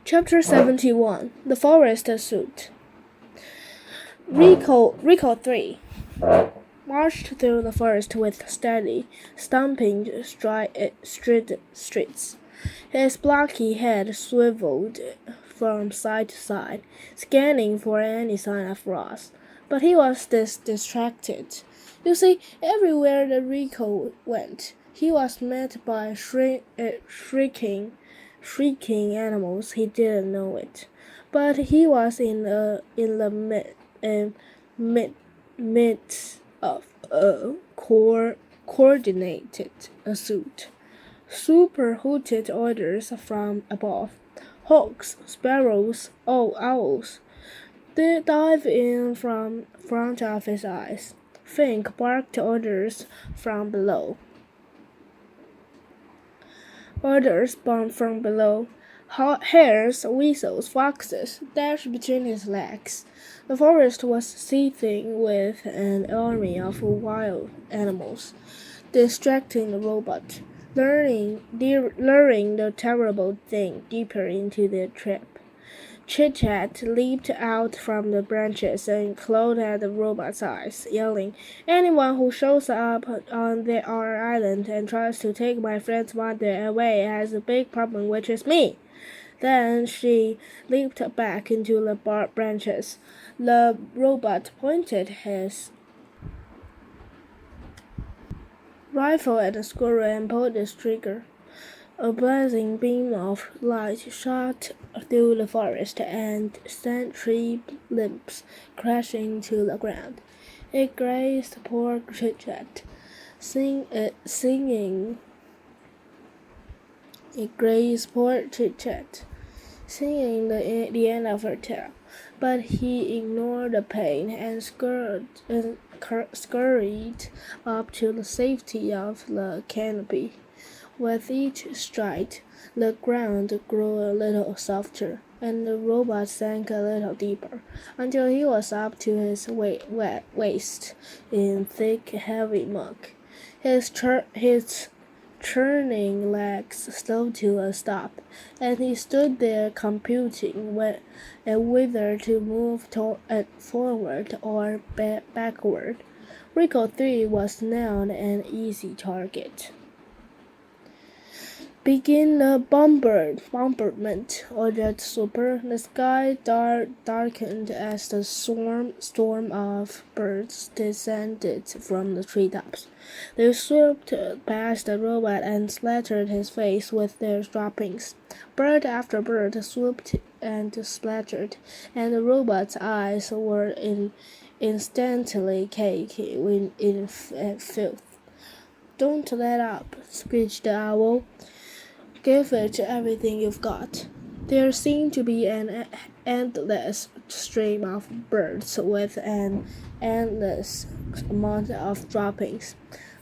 Chapter 71 The Forest Suit. Rico 3 marched through the forest with steady, stomping streets. His blocky head swiveled from side to side, scanning for any sign of Ross. But he was distracted. You see, everywhere that Rico went, he was met by shrieking animals. He didn't know it, but he was in the midst of a coordinated assault. Super hooted orders from above. Hawks, sparrows, owls. They dive in from front of his eyes. Fink barked orders from below. Orders bombed from below. Hares, weasels, foxes dashed between his legs. The forest was seething with an army of wild animals, distracting the robot, luring the terrible thing deeper into their trap. Chit-Chat leaped out from the branches and clawed at the robot's eyes, yelling, "Anyone who shows up on our island and tries to take my friend's mother away has a big problem, which is me." Then she leaped back into the branches. The robot pointed his rifle at the squirrel and pulled its trigger. A blazing beam of light shot through the forest and sent tree limbs crashing to the ground. It grazed poor Chit-Chat, singing. It grazed poor Chit-Chat, singing the end of her tale. But he ignored the pain and scurried up to the safety of the canopy. With each stride, the ground grew a little softer, and the robot sank a little deeper, until he was up to his waist in thick, heavy muck. His churning legs slowed to a stop, and he stood there computing whether to move forward or backward. Rico 3 was now an easy target. "Begin the bombardment," ordered Super. The sky darkened as the storm of birds descended from the treetops. They swooped past the robot and splattered his face with their droppings. Bird after bird swooped and splattered, and the robot's eyes were instantly caked in filth. "Don't let up," screeched the owl. "Give it everything you've got." There seemed to be an endless stream of birds with an endless amount of droppings.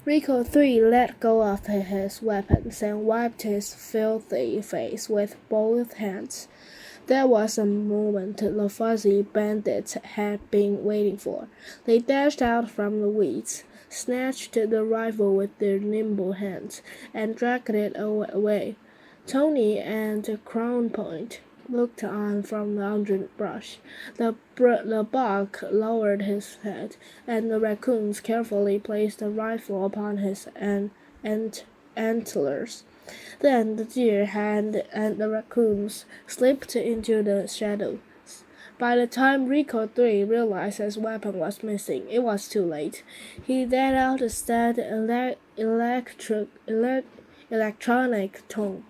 Rico 3 let go of his weapons and wiped his filthy face with both hands. That was a moment the fuzzy bandits had been waiting for. They dashed out from the weeds, snatched the rifle with their nimble hands, and dragged it away. Tony and Crown Point looked on from the underbrush. The buck lowered his head, and the raccoons carefully placed the rifle upon his antlers. Then the deer and the raccoons slipped into the shadows. By the time Rico 3 realized his weapon was missing, it was too late. He let out a sad electronic tone,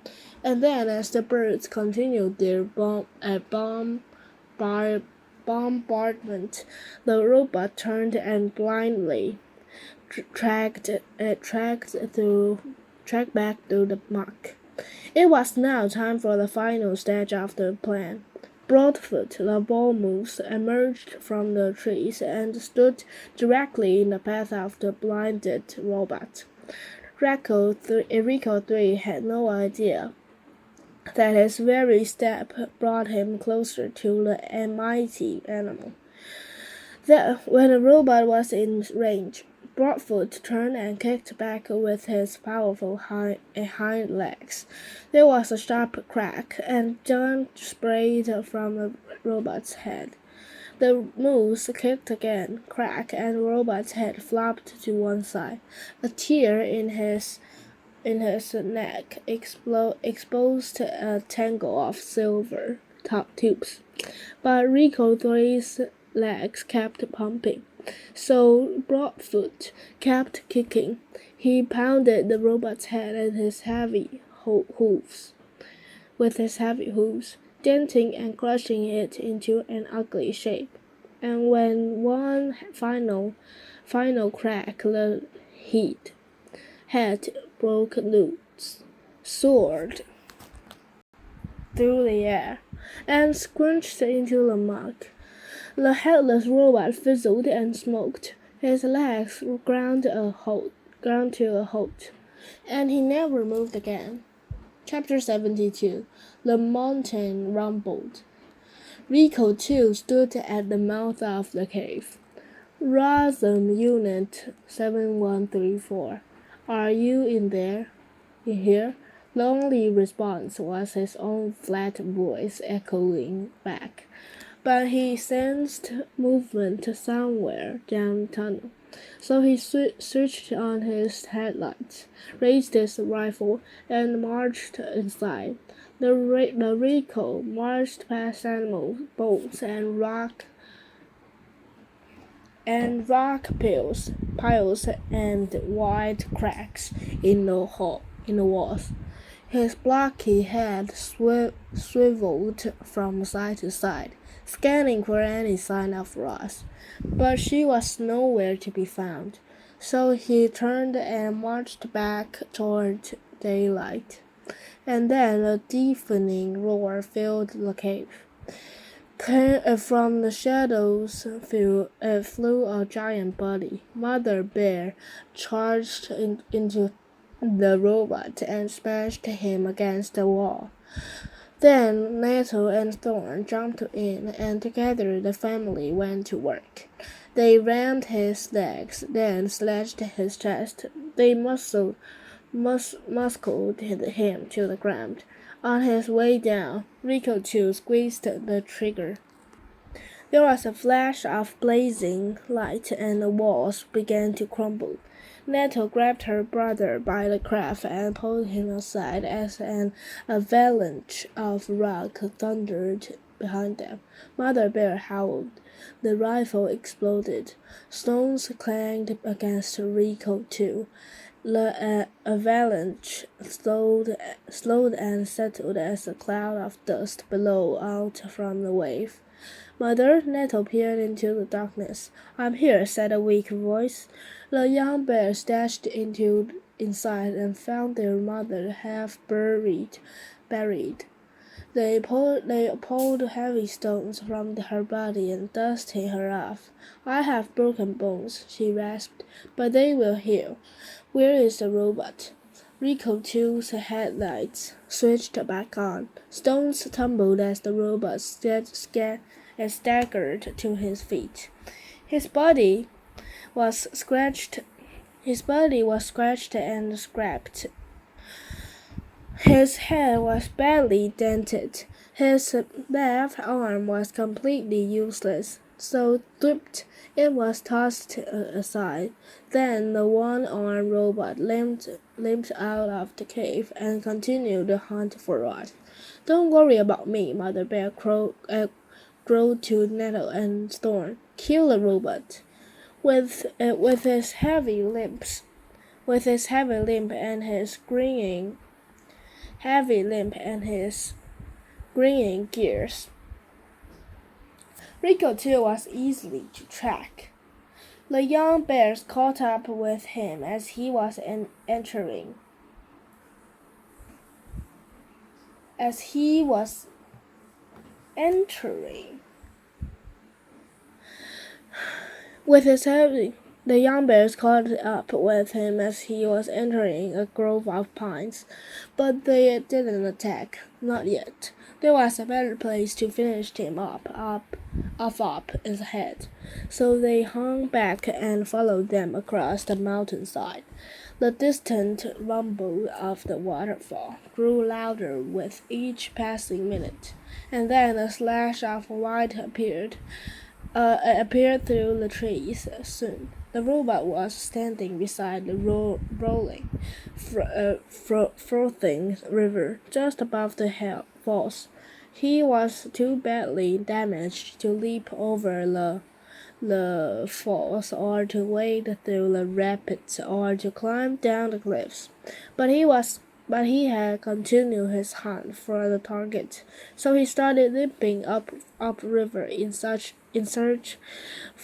and then, as the birds continued their bombardment, the robot turned and blindly tracked back through the muck. It was now time for the final stage of the plan. Broadfoot, the bull moose, emerged from the trees and stood directly in the path of the blinded robot. Rico 3 had no idea that his very step brought him closer to the mighty animal. When the robot was in range, Broadfoot turned and kicked back with his powerful hind legs. There was a sharp crack, and junk sprayed from the robot's head. The moose kicked again, crack, and the robot's head flopped to one side. A tear in his neck exposed a tangle of silver top tubes. But Rico 3's legs kept pumping, so Broadfoot kept kicking. He pounded the robot's head with his heavy hooves, denting and crushing it into an ugly shape. And when one final crack, the head broke loose, soared through the air, and scrunched into the mud. The headless robot fizzled and smoked. His legs ground to a halt, and he never moved again. Chapter 72. The mountain rumbled. Rico, too, stood at the mouth of the cave. Rhythm Unit 7134. Are you in there? In here? The only response was his own flat voice echoing back. But he sensed movement somewhere down the tunnel. So he switched on his headlights, raised his rifle, and marched inside. The Rico marched past animal bones and rock piles and wide cracks in the walls. His blocky head swiveled from side to side, scanning for any sign of Ross, but she was nowhere to be found. So he turned and marched back toward daylight. And then a deafening roar filled the cave. From the shadows flew a giant body. Mother Bear charged into the robot and smashed him against the wall. Then Nettle and Thorn jumped in, and together the family went to work. They rammed his legs, then slashed his chest. They muscled him to the ground. On his way down, Rico too squeezed the trigger. There was a flash of blazing light, and the walls began to crumble. Nettle grabbed her brother by the calf and pulled him aside as an avalanche of rock thundered behind them. Mother Bear howled. The rifle exploded. Stones clanged against Rico too. The avalanche slowed and settled as a cloud of dust blew out from the wave. Mother, Nettle peered into the darkness. I'm here, said a weak voice. The young bears dashed inside and found their mother half buried. They pulled heavy stones from her body and dusted her off. I have broken bones, she rasped, but they will heal. Where is the robot? Rico 2's headlights switched back on. Stones tumbled as the robot staggered to his feet. His body was scratched and scraped. His head was badly dented. His left arm was completely useless. So drooped, it was tossed aside. Then the one-armed robot limped out of the cave and continued the hunt for Rod. Don't worry about me, Mother Bear crowed to Nettle and Thorn. Kill the robot. With his heavy limp and his grinning gears, Rico too was easily to track. The young bears caught up with him as he was entering. With his heavy The young bears caught up with him as he was entering a grove of pines, but they didn't attack, not yet. There was a better place to finish him up ahead, so they hung back and followed them across the mountainside. The distant rumble of the waterfall grew louder with each passing minute, and then a slash of white appeared through the trees soon. The robot was standing beside the rolling, frothing river just above the falls. He was too badly damaged to leap over the falls or to wade through the rapids or to climb down the cliffs. But he had continued his hunt for the target, so he started limping upriver in search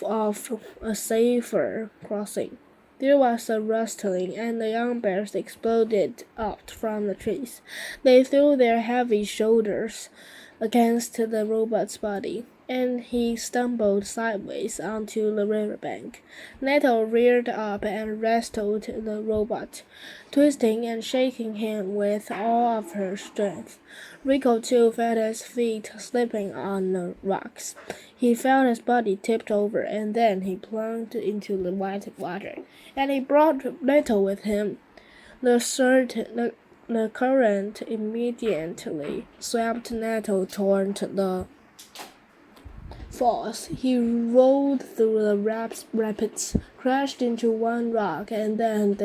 of a safer crossing. There was a rustling, and the young bears exploded out from the trees. They threw their heavy shoulders against the robot's body, and he stumbled sideways onto the riverbank. Nettle reared up and wrestled the robot, twisting and shaking him with all of her strength. Rico too felt his feet slipping on the rocks. He felt his body tipped over, and then he plunged into the white water, and he brought Nettle with him. The current immediately swept Nettle toward the falls. He rolled through the rapids, crashed into one rock, and then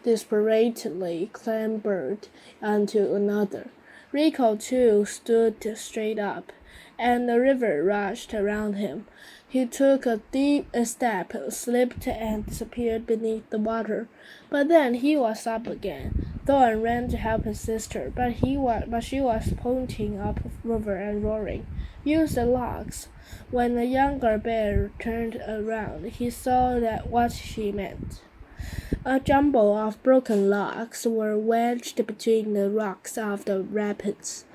desperately clambered onto another. Rico, too, stood straight up, and the river rushed around him. He took a deep step, slipped, and disappeared beneath the water. But then he was up again. Thorn ran to help his sister, but she was pointing upriver and roaring. Use the logs. When the younger bear turned around, he saw that what she meant. A jumble of broken logs were wedged between the rocks of the rapids,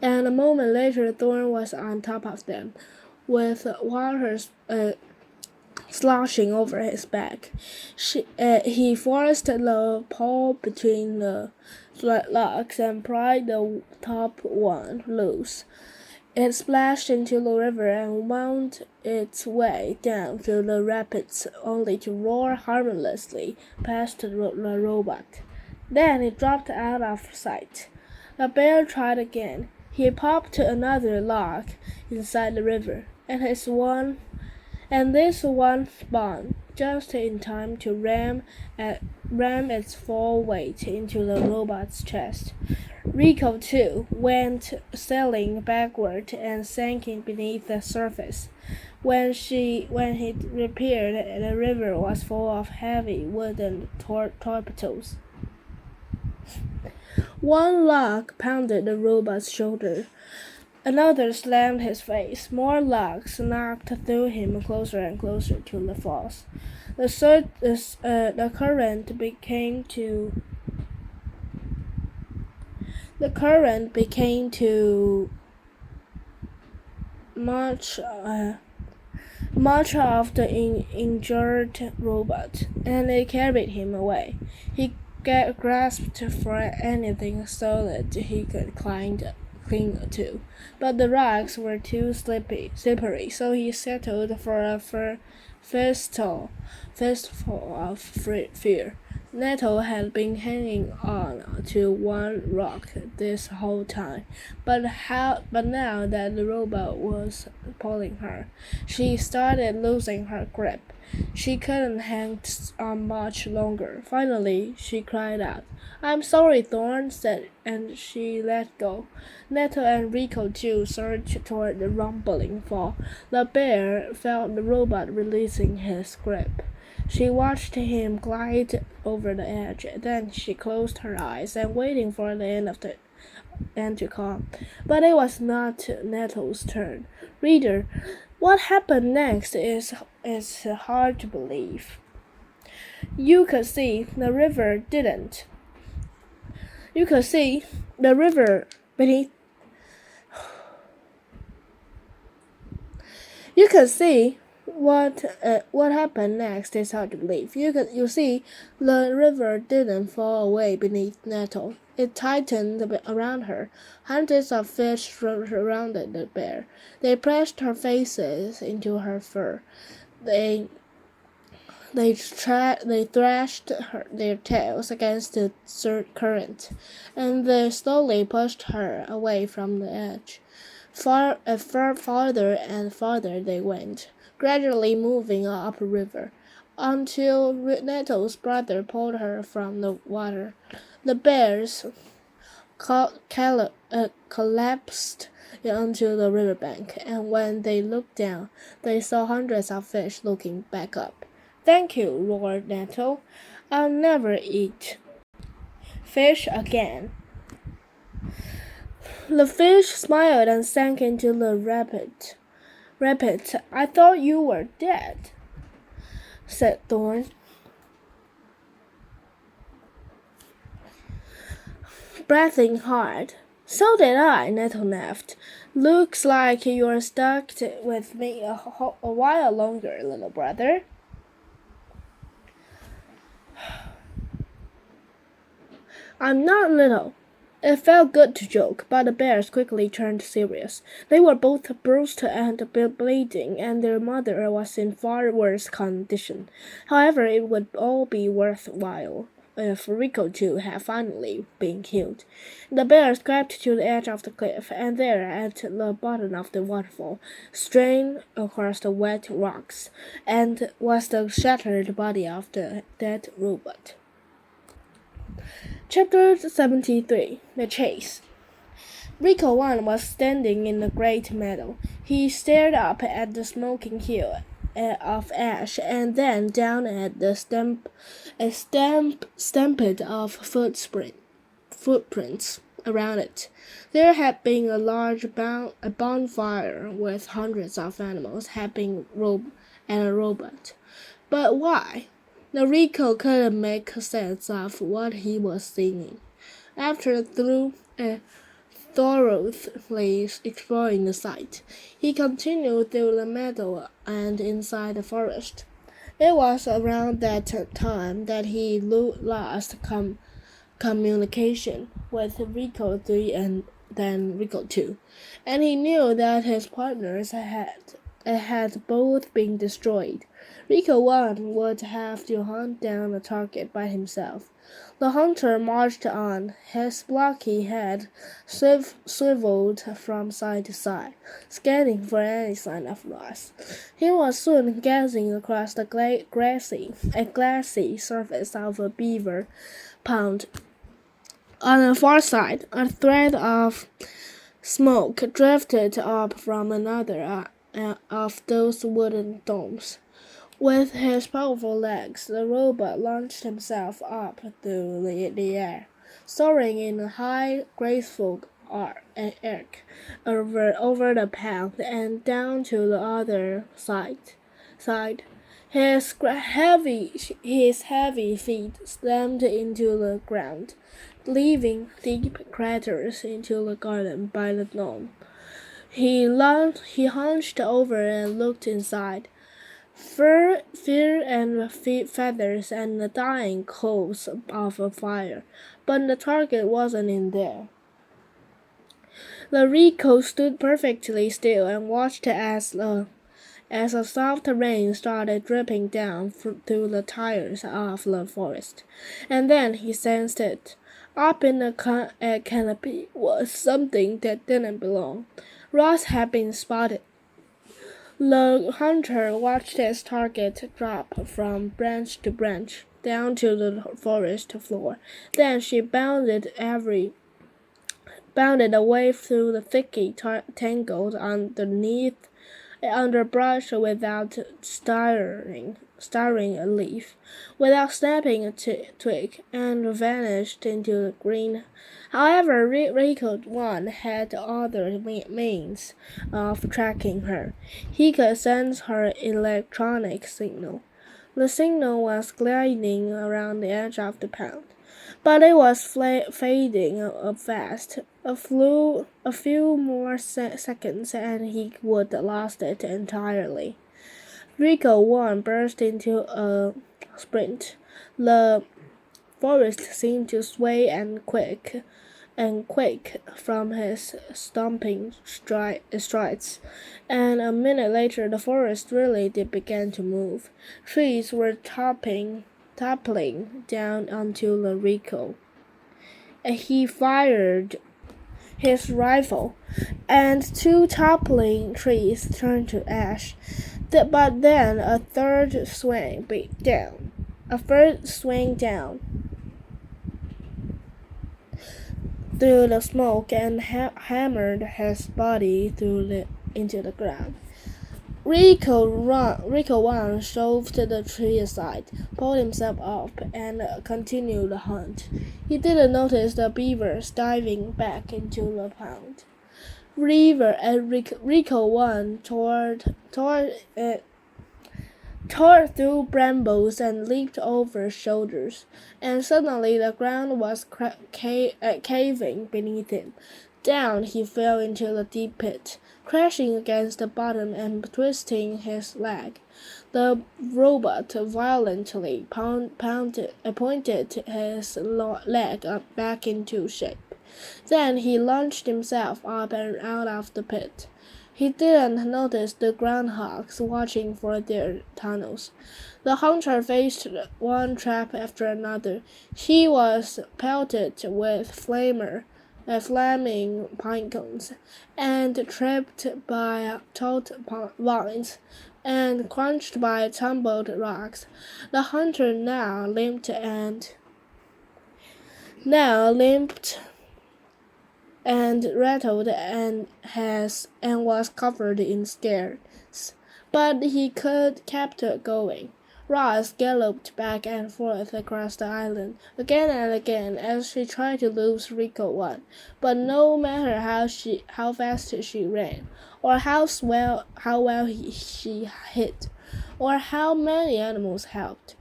and a moment later Thorn was on top of them, with water sloshing over his back. He forced the pole between the logs and pried the top one loose. It splashed into the river and wound its way down through the rapids, only to roar harmlessly past the robot. Then it dropped out of sight. The bear tried again. He popped another log inside the river, and this one spun just in time to ram its full weight into the robot's chest. Rico, too, went sailing backward and sinking beneath the surface. When he reappeared, the river was full of heavy wooden torpedoes. One log pounded the robot's shoulder. Another slammed his face. More logs knocked through him closer and closer to the falls. The current became too much of the injured robot, and it carried him away. He grasped for anything solid he could cling to, but the rocks were too slippery, so he settled for a fistful of fear. Nettle had been hanging on to one rock this whole time, but now that the robot was pulling her, she started losing her grip. She couldn't hang on much longer. Finally, she cried out, "I'm sorry, Thorn," and she let go. Nettle and Rico too surged toward the rumbling fall. The bear felt the robot releasing his grip. She watched him glide over the edge. Then she closed her eyes and waiting for the end to come. But it was not Nettle's turn. Reader, what happened next is hard to believe. You could see the river didn't. You could see the river beneath. You could see What happened next is hard to believe. You see, the river didn't fall away beneath Nettle. It tightened around her. Hundreds of fish surrounded the bear. They pressed her faces into her fur. They they thrashed their tails against the current, and they slowly pushed her away from the edge. Farther and farther they went, gradually moving up river, until Nettle's brother pulled her from the water. The bears collapsed onto the riverbank, and when they looked down, they saw hundreds of fish looking back up. "Thank you," roared Nettle. "I'll never eat fish again." The fish smiled and sank into the rapid. "I thought you were dead," said Thorn. Breathing hard. "So did I," Nettle laughed. "Looks like you're stuck with me a while longer, little brother." "I'm not little." It felt good to joke, but the bears quickly turned serious. They were both bruised and bleeding, and their mother was in far worse condition. However, it would all be worthwhile if Rico too had finally been killed. The bears crept to the edge of the cliff, and there, at the bottom of the waterfall, strained across the wet rocks, and was the shattered body of the dead robot. Chapter 73 The Chase. Rico 1 was standing in the great meadow. He stared up at the smoking hill of ash and then down at the stampede of footprints around it. There had been a large bonfire with hundreds of animals and a robot. But why? Rico couldn't make sense of what he was seeing. After thoroughly exploring the site, he continued through the meadow and inside the forest. It was around that time that he lost communication with Rico 3 and then Rico 2, and he knew that his partners had both been destroyed. Rico 1 would have to hunt down the target by himself. The hunter marched on, his blocky head swiveled from side to side, scanning for any sign of loss. He was soon gazing across the glassy surface of a beaver pond. On the far side, a thread of smoke drifted up from another of those wooden domes. With his powerful legs, the robot launched himself up through the air, soaring in a high, graceful arc over the pond and down to the other side. His heavy feet slammed into the ground, leaving deep craters into the garden by the dome. He hunched over and looked inside. Fur and feathers and the dying coals of a fire, but the target wasn't in there. Rico stood perfectly still and watched as a soft rain started dripping down through the tires of the forest, and then he sensed it. Up in the canopy was something that didn't belong. Ross had been spotted. The hunter watched his target drop from branch to branch down to the forest floor. Then she bounded away through the thicket tangled underbrush without stirring a leaf, without snapping a twig, and vanished into the green. However, Rico 1 had other means of tracking her. He could sense her electronic signal. The signal was gliding around the edge of the pond, but it was fading fast. A few more seconds and he would lost it entirely. Rico 1 burst into a sprint. The forest seemed to sway and quake from his stomping strides, and a minute later the forest really did begin to move. Trees were toppling down onto the Rico. And he fired his rifle, and two toppling trees turned to ash. But then a third swung down. Through the smoke and hammered his body into the ground. Rico 1 shoved the tree aside, pulled himself up, and continued the hunt. He didn't notice the beavers diving back into the pond. Rico 1 tore through brambles and leaped over shoulders, and suddenly the ground was caving beneath him. Down he fell into the deep pit, crashing against the bottom and twisting his leg. The robot violently pointed his leg back into shape. Then he launched himself up and out of the pit. He didn't notice the groundhogs watching for their tunnels. The hunter faced one trap after another. He was pelted with flaming pine cones, and tripped by taut vines, and crunched by tumbled rocks. The hunter now limped and rattled and was covered in scars, but he kept going. Ross galloped back and forth across the island again and again as she tried to lose Rico 1, but no matter how fast she ran, or how well she hit, or how many animals helped,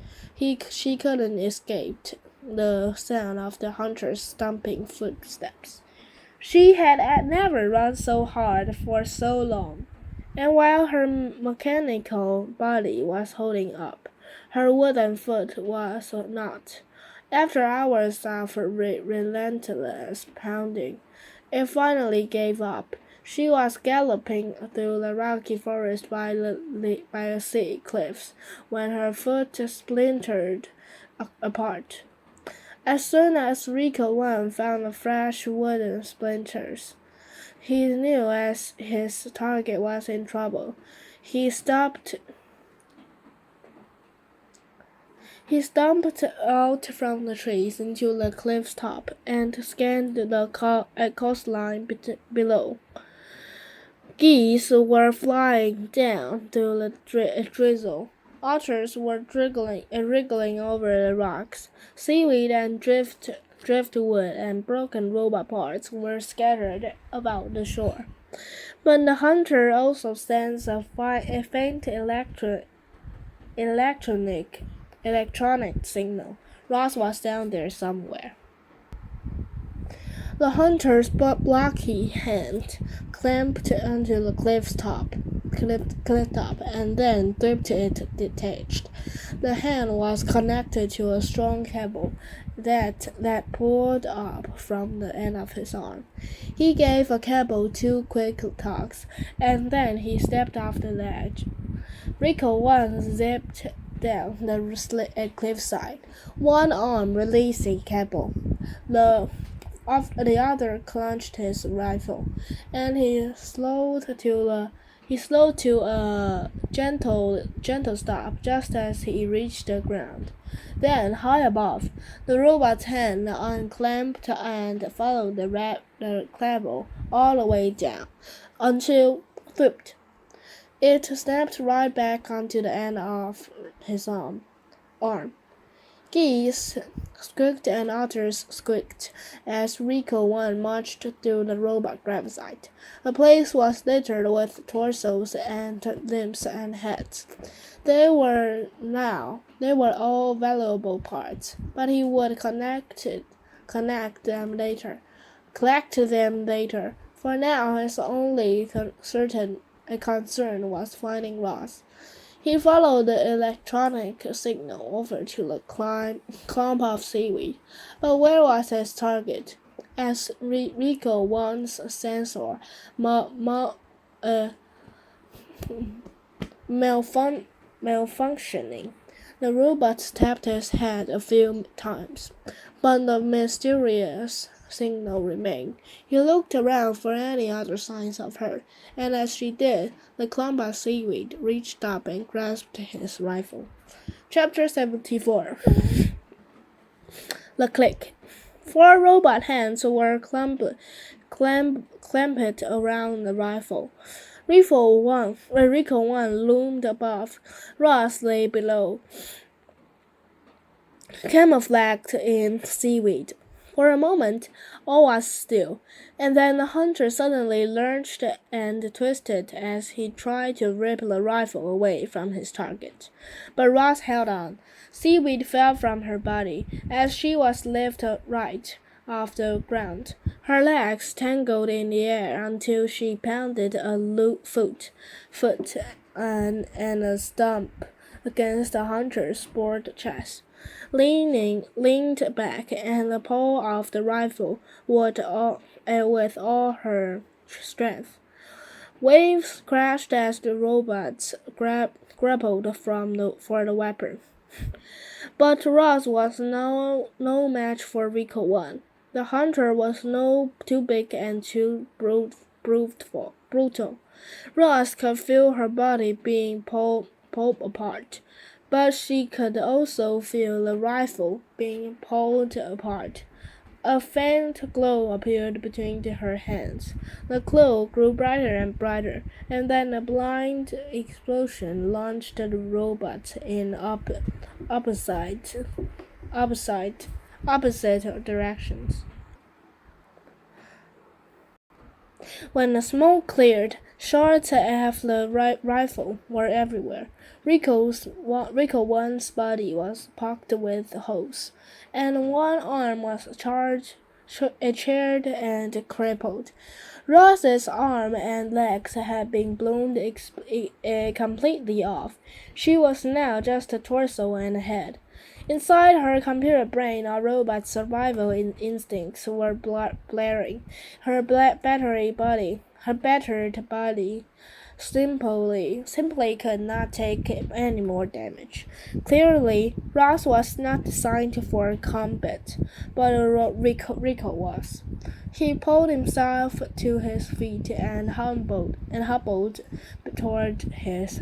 she couldn't escape the sound of the hunter's stomping footsteps. She had never run so hard for so long, and while her mechanical body was holding up, her wooden foot was not. After hours of relentless pounding, it finally gave up. She was galloping through the rocky forest by the sea cliffs when her foot splintered apart. As soon as Rico 1 found fresh wooden splinters, he knew as his target was in trouble. He stumped out from the trees into the cliff's top and scanned the coastline below. Geese were flying down through the drizzle. Otters were wriggling over the rocks. Seaweed and driftwood and broken robot parts were scattered about the shore. But the hunter also sensed a faint electronic signal. Ross was down there somewhere. The hunter's blocky hand clamped onto the cliff top, and then gripped it detached. The hand was connected to a strong cable that pulled up from the end of his arm. He gave a cable 2 quick tugs, and then he stepped off the ledge. Rico 1 zipped down the cliffside, one arm releasing cable. The other clutched his rifle, and he slowed to a gentle stop just as he reached the ground. Then, high above, the robot's hand unclamped and followed the cable all the way down, until, flipped, it snapped right back onto the end of his arm. Geese squeaked and otters squeaked as Rico 1 marched through the robot gravesite. The place was littered with torsos and limbs and heads. They were all valuable parts, but he would collect them later. For now his only concern was finding Ross. He followed the electronic signal over to the clump of seaweed. But where was his target? As Rico 1's sensor uh, malfunctioning, the robot tapped his head a few times, but the mysterious signal remained. He looked around for any other signs of her, and as she did, the clump of seaweed reached up and grasped his rifle. Chapter 74. The click. Four robot hands were clamped around the rifle. Rico 1 loomed above. Ross lay below, camouflaged in seaweed. For a moment, all was still, and then the hunter suddenly lurched and twisted as he tried to rip the rifle away from his target. But Ross held on. Seaweed fell from her body as she was lifted right off the ground. Her legs tangled in the air until she pounded a foot and a stump against the hunter's broad chest. Leaned back, and the pull of the rifle with all her strength. Waves crashed as the robots grappled for the weapon. But Ross was no match for Rico 1. The hunter was too big and too brutal. Ross could feel her body being pulled apart, but she could also feel the rifle being pulled apart. A faint glow appeared between her hands. The glow grew brighter and brighter, and then a blind explosion launched the robot in opposite directions. When the smoke cleared, shots of the rifle were everywhere. Rico 1's body was pocked with holes, and one arm was charred and crippled. Ross's arm and legs had been blown completely off. She was now just a torso and a head. Inside her computer brain, our robot's survival instincts were blaring. Her battered body simply could not take any more damage. Clearly, Ross was not designed for combat, but Rico was. He pulled himself to his feet and hobbled toward his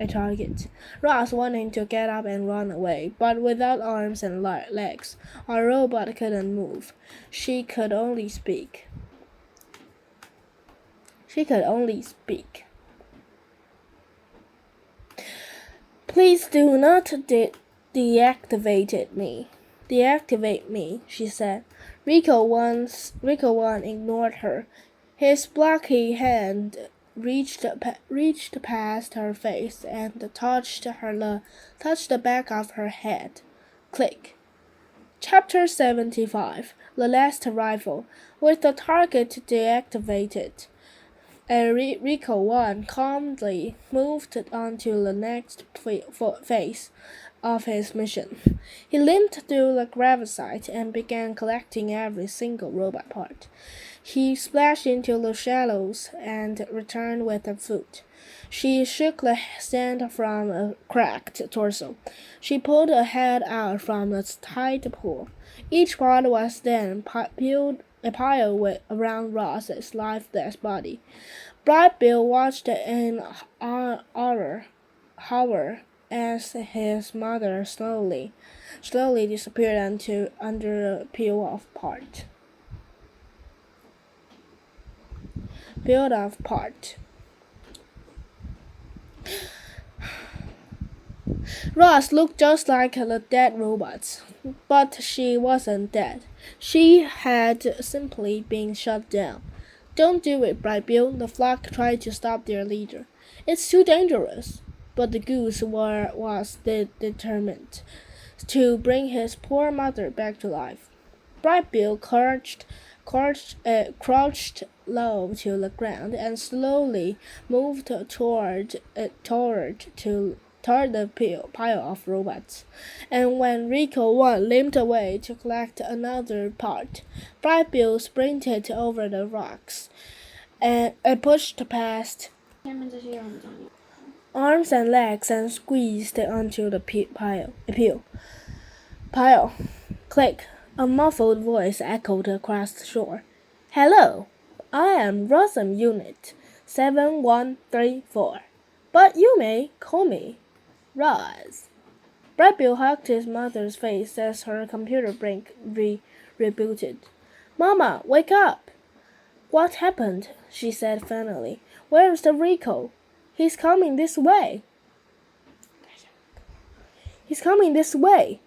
target. Ross wanted to get up and run away, but without arms and legs, our robot couldn't move. She could only speak. Please do not deactivate me, she said. Rico 1 ignored her. His blocky hand reached past her face and touched the back of her head. Click. Chapter 75. The Last Rifle. With the target deactivated, Rico 1 calmly moved on to the next phase of his mission. He limped through the gravesite and began collecting every single robot part. He splashed into the shallows and returned with a foot. She shook the sand from a cracked torso. She pulled a head out from the tight pool. Each part was then piled around Ross's lifeless body. Bright Bill watched in horror as his mother slowly disappeared under a pile of part. Ross looked just like the dead robots, but she wasn't dead. She had simply been shut down. Don't do it, Bright Bill. The flock tried to stop their leader. It's too dangerous. But the goose was determined to bring his poor mother back to life. Bright Bill crouched low to the ground and slowly moved toward pile of robots. And when Rico 1 limped away to collect another part, Bright Bill sprinted over the rocks and pushed past arms and legs and squeezed onto the pile. Click! A muffled voice echoed across the shore. Hello, I am Rosam Unit 7134, but you may call me Roz. Brad Bill hugged his mother's face as her computer brain rebooted. Mama, wake up! What happened? She said finally. Where's the Rico? He's coming this way. He's coming this way.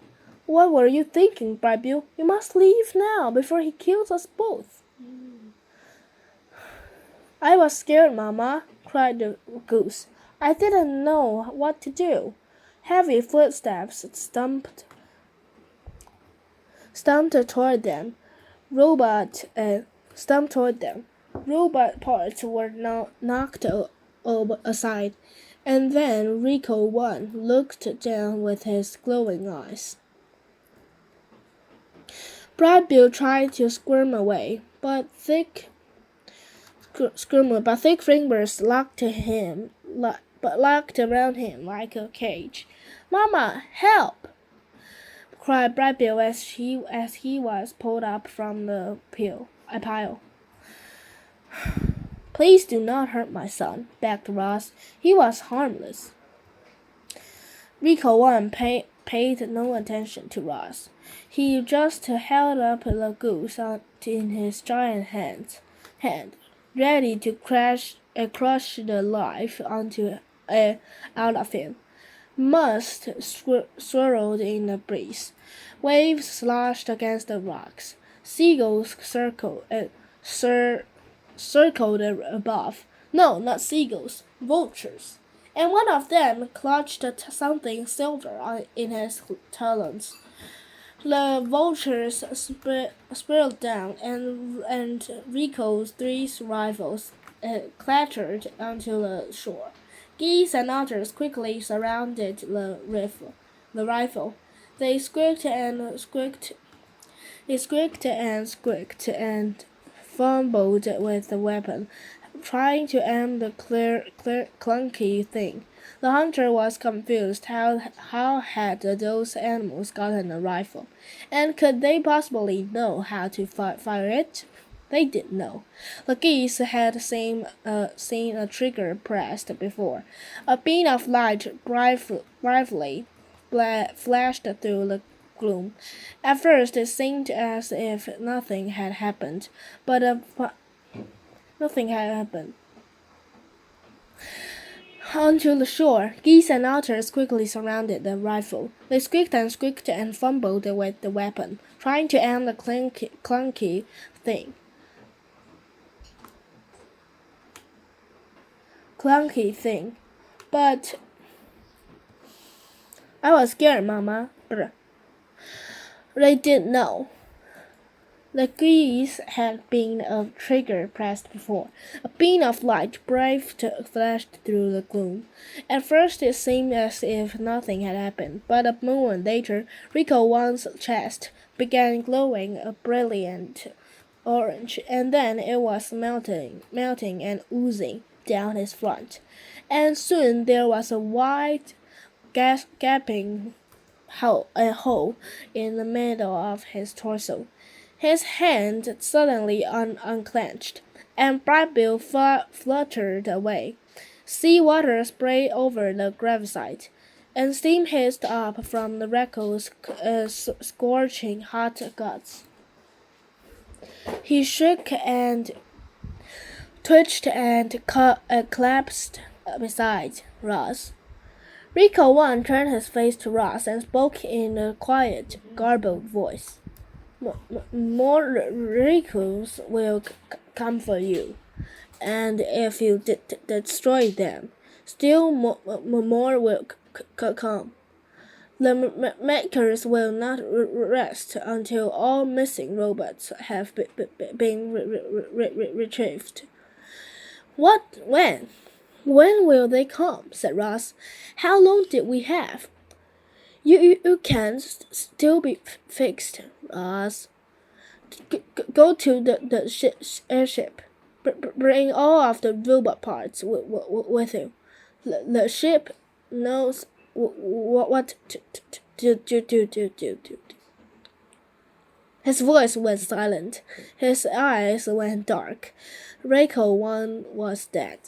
What were you thinking, Brad Bill? You must leave now before he kills us both. I was scared, Mama, cried the goose. I didn't know what to do. Heavy footsteps stumped toward them. Robot parts were knocked aside, and then Rico 1 looked down with his glowing eyes. Brad Bill tried to squirm away, but thick fingers locked around him like a cage. Mama, help! Cried Brad Bill as he was pulled up from the pile. Please do not hurt my son, begged Ross. He was harmless. Rico 1 paid no attention to Ross. He just held up the goose in his giant hand, ready to crush the life out of him. Must swirled in the breeze. Waves sloshed against the rocks. Seagulls circled above. No, not seagulls, vultures. And one of them clutched something silver in his talons. The vultures spiraled down, and Rico's 3 rifles clattered onto the shore. Geese and otters quickly surrounded the rifle. They squeaked and squeaked. They squeaked and fumbled with the weapon, trying to aim the clunky thing. The hunter was confused. How had those animals gotten a rifle? And could they possibly know how to fire it? They didn't know. The geese had seen a trigger pressed before. A beam of light brightly flashed through the gloom. At first it seemed as if nothing had happened, but nothing had happened. Onto the shore, geese and otters quickly surrounded the rifle. They squeaked and fumbled with the weapon, trying to aim the clunky thing. But I was scared, Mama. They didn't know. The geese had been a trigger pressed before. A beam of light flashed through the gloom. At first it seemed as if nothing had happened, but a moment later, Rico 1's chest began glowing a brilliant orange, and then it was melting and oozing down his front. And soon there was a wide, gaping hole in the middle of his torso. His hand suddenly unclenched, and Brad Bill fluttered away. Sea water sprayed over the gravesite, and steam hissed up from the Rico's scorching hot guts. He shook and twitched and collapsed beside Ross. Rico 1 turned his face to Ross and spoke in a quiet, garbled voice. More Ricos will come for you, and if you destroy them, still more will come. The makers will not rest until all missing robots have been retrieved. What? When? When will they come? Said Ross. How long did we have? You can still be fixed, Ross. Go to the airship. Bring all of the robot parts with you. The ship knows what to do. His voice went silent. His eyes went dark. Rayco 1 was dead.